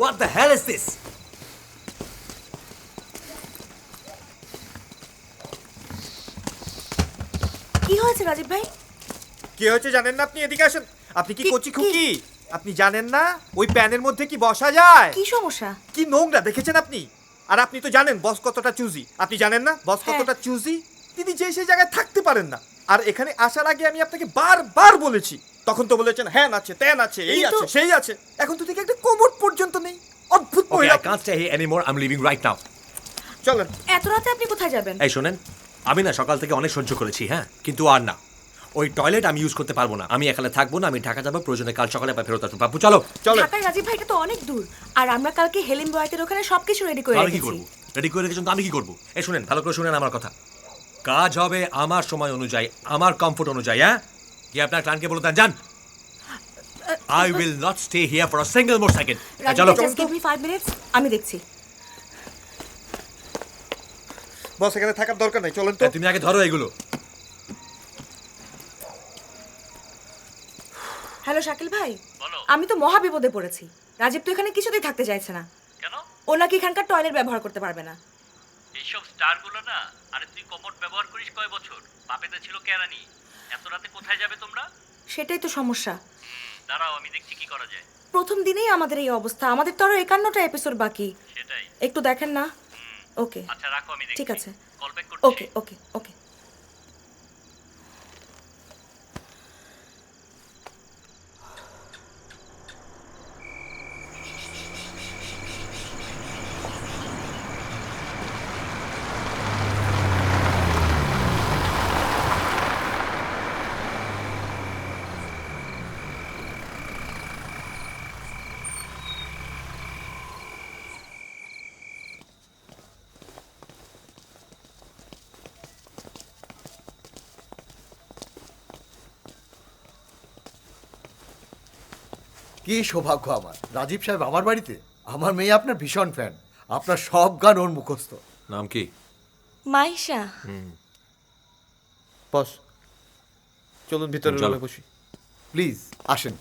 What the hell is this? কি হয়েছে রাজীব ভাই? কি হয়েছে জানেন না আপনি? এদিকে আসেন। আপনি কি কচি খুকি? আপনি জানেন না ওই প্যানের মধ্যে কি বসা যায়? কি সমস্যা? কি নোংরা দেখেছেন আপনি? আর আপনি তো জানেন বস কতটা চুজি। আপনি জানেন না বস কতটা চুজি? তিনি যে সেই জায়গায় থাকতে পারেন না। আর এখানে আসার আগে আমি আপনাকে বারবার বলেছি, তখন তো বলেছেন হ্যান আছে তেন আছে এই আছে সেই আছে। এখন তো দেখি একটা কোমর পর্যন্ত নেই। অদ্ভুত Okay, মহিলা। I can't stay here anymore. I'm leaving right now. চলেন। এত রাতে আপনি কোথায় যাবেন? এই শোনেন, আমি না সকাল থেকে অনেক সহ্য করেছি, হ্যাঁ, কিন্তু আর না। ওই টয়লেট আমি ইউজ করতে পারবো না। আমি এখানে থাকবো না, আমি ঢাকা যাবো, প্রয়োজনে কাল সকালে আবার ফেরত আসবো। বাবু চলো। চলেন। ঢাকায় রাজীব ভাইটা তো অনেক দূর, আর আমরা কালকে হেলেন বয়াতের ওখানে সবকিছু রেডি করে আমি কি রেখেছি। করবো? রেডি করে রেখেছেন তো আমি কি করবো? এই শুনেন, ভালো করে শুনেন আমার কথা। কাজ হবে আমার সময় অনুযায়ী, আমার কমফোর্ট অনুযায়ী, হ্যাঁ? কি আপনার ক্লায়েন্টকে বলে দেন যান। I will not stay here for a single more second. Rajib চলো। ভাই, just give me 5 minutes, আমি দেখছি। বস এখানে থাকার দরকার নাই, চলেন তো। তুমি আগে ধরো এগুলো। হ্যালো শাকিল ভাই, আমি তো মহা বিপদে পড়েছি। রাজীব তো এখানে কিছুতেই থাকতে চাইছে না। কেন? ও নাকি এখানকার টয়লেট ব্যবহার করতে পারবে না। এইসব স্টারগুলো না, আরে তুই কমোড ব্যবহার করিস কয় বছর? বাপেতে ছিল কেরানি। এত রাতে কোথায় যাবে তোমরা? সেটাই তো সমস্যা। দাঁড়াও, আমি দেখছি কি করা যায়। প্রথম দিনেই আমাদের এই অবস্থা। আমাদের তো আরো 51টা এপিসোড বাকি। সেটাই। একটু দেখেন না। ওকে, আচ্ছা রাখো, আমি দেখছি। ঠিক আছে। কল ব্যাক করছি। ওকে ওকে ওকে। কি সৌভাগ্য আমার, রাজীব সাহেব আমার বাড়িতে। আমার মেয়ে আপনার ভীষণ ফ্যান, আপনার সব গান ওর মুখস্থ। নাম কি? মাইশা। বস চলুন ভিতরে চলো। রুমে বসি। প্লিজ আসেন।